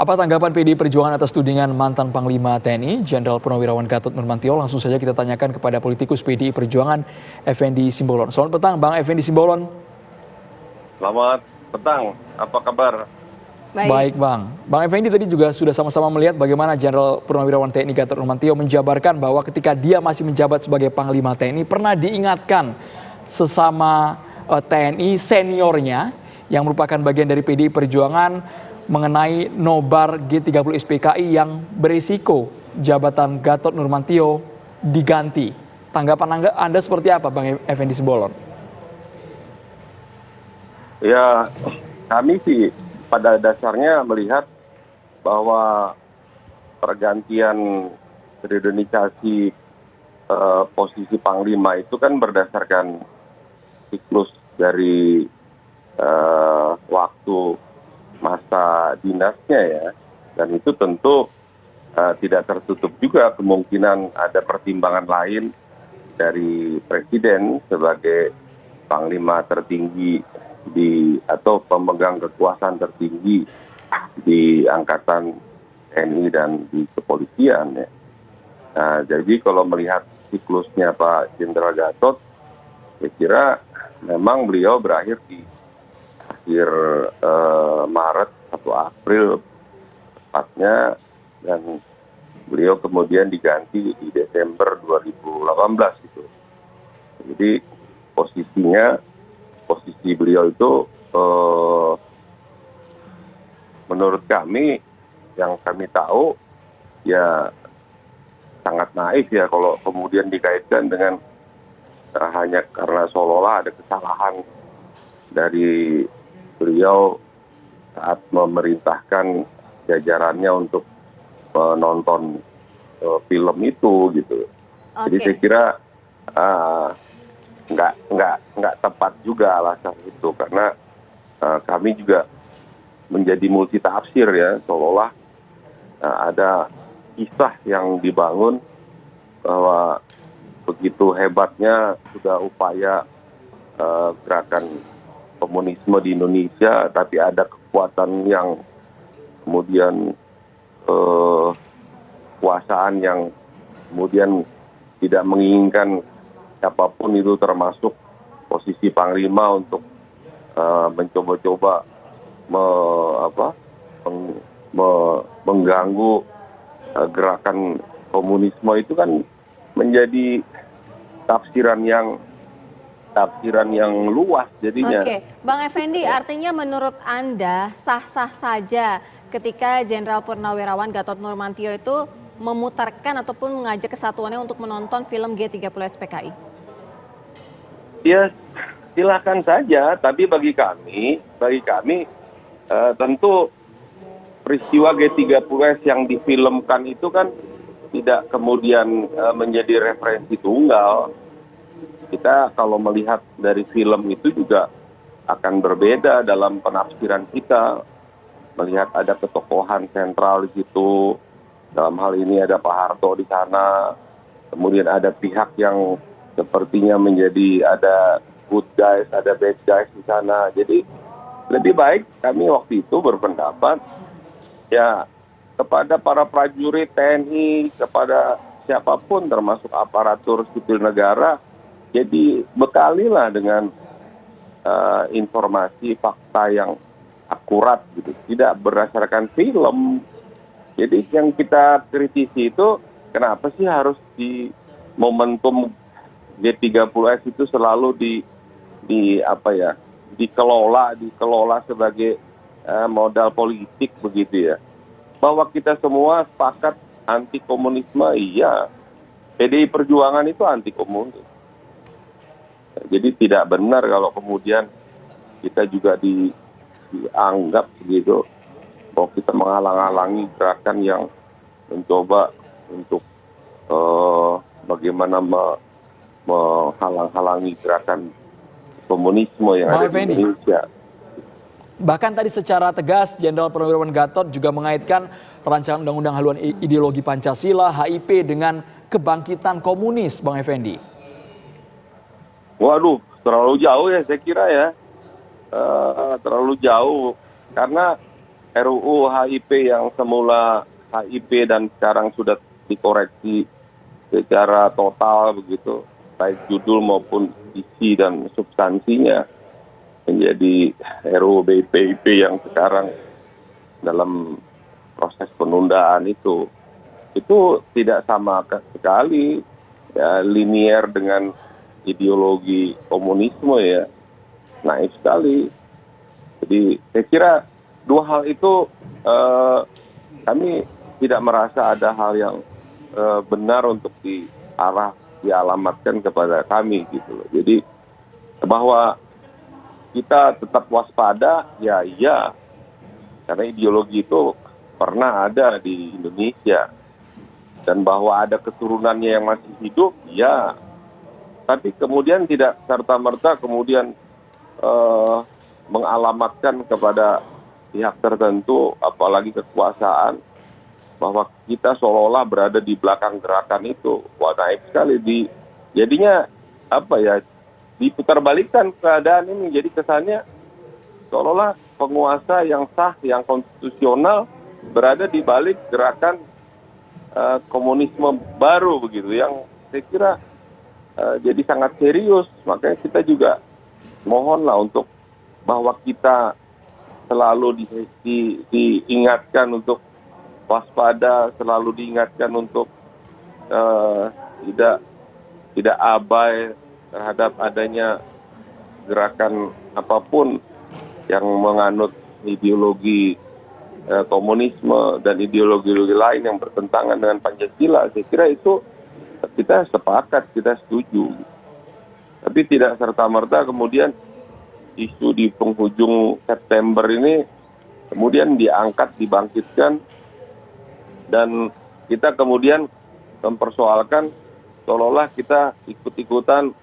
Apa tanggapan PDI Perjuangan atas tudingan mantan Panglima TNI, Jenderal Purnawirawan Gatot Nurmantio? Langsung saja kita tanyakan kepada politikus PDI Perjuangan, Effendi Simbolon. Selamat petang, Bang Effendi Simbolon. Selamat petang, apa kabar? Baik, Bang. Bang Effendi tadi juga sudah sama-sama melihat bagaimana Jenderal Purnawirawan TNI Gatot Nurmantio menjabarkan bahwa ketika dia masih menjabat sebagai Panglima TNI pernah diingatkan sesama TNI seniornya yang merupakan bagian dari PDI Perjuangan mengenai nobar G30 SPKI yang berisiko jabatan Gatot Nurmantio diganti. Tanggapan Anda seperti apa, Bang Effendi Simbolon? Ya, kami sih pada dasarnya melihat bahwa pergantian reorganisasi posisi Panglima itu kan berdasarkan siklus dari waktu masa dinasnya ya, dan itu tentu tidak tertutup juga kemungkinan ada pertimbangan lain dari Presiden sebagai Panglima tertinggi atau pemegang kekuasaan tertinggi di Angkatan TNI dan di kepolisian ya. Nah, jadi kalau melihat siklusnya Pak Jenderal Gatot, saya kira memang beliau berakhir di akhir Maret atau April tepatnya, dan beliau kemudian diganti di Desember 2018 gitu. Jadi posisi beliau itu menurut kami, yang kami tahu ya sangat naif ya kalau kemudian dikaitkan dengan hanya karena seolah-olah ada kesalahan dari beliau saat memerintahkan jajarannya untuk menonton film itu gitu. Jadi saya kira nggak tepat juga alasan itu, karena kami juga menjadi multitafsir ya, seolah-olah ada kisah yang dibangun bahwa begitu hebatnya sudah upaya gerakan komunisme di Indonesia, tapi ada kekuatan yang kemudian kekuasaan yang kemudian tidak menginginkan siapapun itu, termasuk posisi Panglima, untuk mencoba-coba mengganggu gerakan komunisme. Itu kan menjadi tafsiran yang luas jadinya. Oke, Bang Effendi, artinya menurut Anda sah-sah saja ketika Jenderal Purnawirawan Gatot Nurmantio itu memutarkan ataupun mengajak kesatuannya untuk menonton film G30 SPKI? Ya, silakan saja, tapi bagi kami tentu peristiwa G30S yang difilmkan itu kan tidak kemudian menjadi referensi tunggal. Kita kalau melihat dari film itu juga akan berbeda dalam penafsiran kita. Melihat ada ketokohan sentral di situ, dalam hal ini ada Pak Harto di sana, kemudian ada pihak yang sepertinya menjadi ada good guys, ada bad guys di sana. Jadi lebih baik kami waktu itu berpendapat ya kepada para prajurit TNI, kepada siapapun termasuk aparatur sipil negara, jadi bekalilah dengan informasi fakta yang akurat gitu, tidak berdasarkan film. Jadi yang kita kritisi itu kenapa sih harus di momentum G30S itu selalu dikelola sebagai modal politik begitu ya. Bahwa kita semua sepakat anti komunisme, iya. PDI Perjuangan itu anti komunis. Jadi tidak benar kalau kemudian kita juga dianggap begitu bahwa kita menghalang-halangi gerakan yang mencoba untuk bagaimana menghalang-halangi gerakan komunisme yang ada di Indonesia. Bahkan tadi secara tegas Jenderal Purnawirawan Gatot juga mengaitkan rancangan undang-undang haluan ideologi Pancasila HIP dengan kebangkitan komunis, Bang Effendi. Waduh, terlalu jauh ya saya kira ya. Terlalu jauh, karena RUU HIP yang semula HIP dan sekarang sudah dikoreksi secara total begitu, baik judul maupun isi dan substansinya, menjadi RUU BIP yang sekarang dalam proses penundaan itu tidak sama sekali ya, linier dengan ideologi komunisme ya, naif sekali. Jadi saya kira dua hal itu kami tidak merasa ada hal yang benar untuk dialamatkan kepada kami gitu loh. Jadi bahwa kita tetap waspada, ya iya, karena ideologi itu pernah ada di Indonesia, dan bahwa ada keturunannya yang masih hidup, ya. Tapi kemudian tidak serta-merta kemudian mengalamatkan kepada pihak tertentu, apalagi kekuasaan, bahwa kita seolah-olah berada di belakang gerakan itu. Wah, naif sekali. Jadinya apa ya, diputarbalikkan keadaan ini. Jadi kesannya seolah-olah penguasa yang sah, yang konstitusional berada di balik gerakan komunisme baru begitu, yang saya kira jadi sangat serius. Makanya kita juga mohonlah untuk bahwa kita selalu diingatkan untuk waspada, selalu diingatkan untuk tidak abai terhadap adanya gerakan apapun yang menganut ideologi komunisme dan ideologi-ideologi lain yang bertentangan dengan Pancasila. Saya kira itu kita sepakat, kita setuju. Tapi tidak serta-merta kemudian isu di penghujung September ini kemudian diangkat, dibangkitkan, dan kita kemudian mempersoalkan seolah-olah kita ikut-ikutan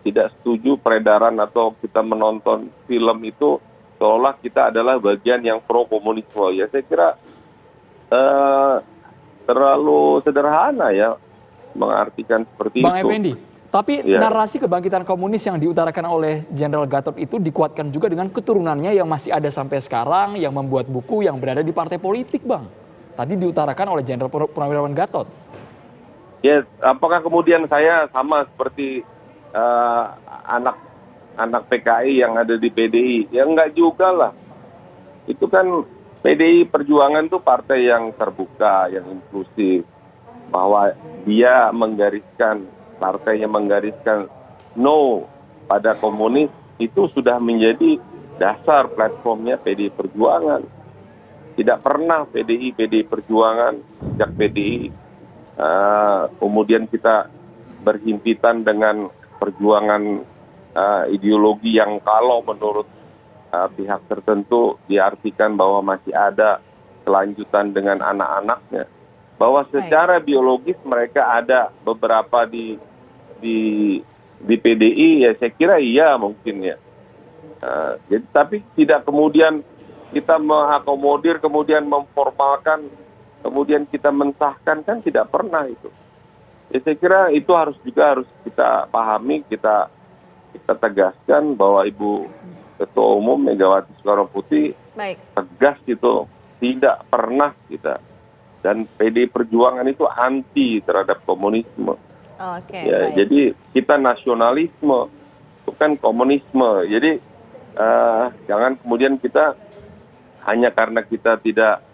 tidak setuju peredaran atau kita menonton film itu seolah kita adalah bagian yang pro komunisme. Ya saya kira terlalu sederhana ya mengartikan seperti Bang itu. Effendi, tapi Ya. narasi kebangkitan komunis yang diutarakan oleh Jenderal Gatot itu dikuatkan juga dengan keturunannya yang masih ada sampai sekarang, yang membuat buku, yang berada di partai politik, Bang. Tadi diutarakan oleh Jenderal Purnawirawan Gatot. Ya, apakah kemudian saya sama seperti anak PKI yang ada di PDI? Ya enggak juga lah. Itu kan PDI Perjuangan tuh partai yang terbuka, yang inklusif, bahwa dia partainya menggariskan no pada komunis, itu sudah menjadi dasar platformnya PDI Perjuangan. Tidak pernah PDI Perjuangan sejak PDI kemudian kita berhimpitan dengan perjuangan ideologi yang kalau menurut pihak tertentu diartikan bahwa masih ada kelanjutan dengan anak-anaknya. Bahwa secara biologis mereka ada beberapa di PDI, ya saya kira iya mungkin ya. Jadi tapi tidak kemudian kita mengakomodir, kemudian memformalkan, kemudian kita mensahkan, kan tidak pernah itu. Ya saya kira itu harus kita pahami, kita tegaskan bahwa Ibu Ketua Umum Megawati Soekarno Putri tegas itu tidak pernah kita. Dan PDI Perjuangan itu anti terhadap komunisme. Ya, jadi kita nasionalisme, bukan komunisme. Jadi jangan kemudian kita hanya karena kita tidak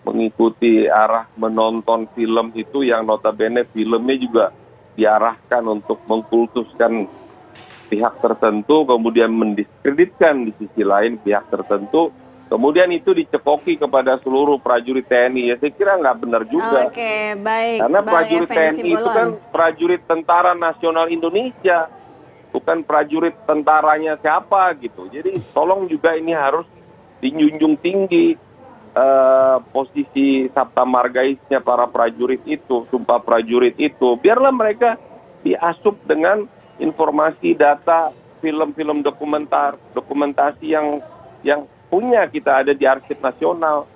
mengikuti arah menonton film itu yang notabene filmnya juga diarahkan untuk mengkultuskan pihak tertentu, kemudian mendiskreditkan di sisi lain pihak tertentu. Kemudian itu dicekoki kepada seluruh prajurit TNI. Ya saya kira nggak benar juga. Oke, baik. Karena prajurit TNI itu kan prajurit Tentara Nasional Indonesia, bukan prajurit tentaranya siapa gitu. Jadi tolong juga ini harus dijunjung tinggi posisi sabta margaisnya para prajurit itu, sumpah prajurit itu. Biarlah mereka diasup dengan informasi, data, film-film dokumentasi yang punya kita ada di arsip nasional.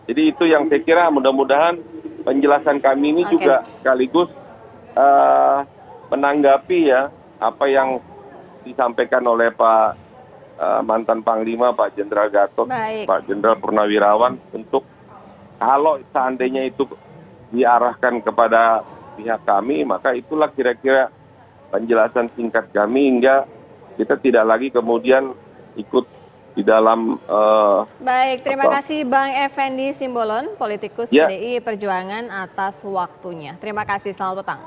Jadi itu yang saya kira mudah-mudahan penjelasan kami ini juga sekaligus menanggapi ya apa yang disampaikan oleh Pak mantan Panglima Pak Jenderal Gatot, Baik. Pak Jenderal Purnawirawan untuk kalau seandainya itu diarahkan kepada pihak kami, maka itulah kira-kira penjelasan singkat kami hingga kita tidak lagi kemudian ikut di dalam Baik, terima apa? kasih Bang Effendi Simbolon, politikus Ya. PDI Perjuangan atas waktunya. Terima kasih, selamat petang.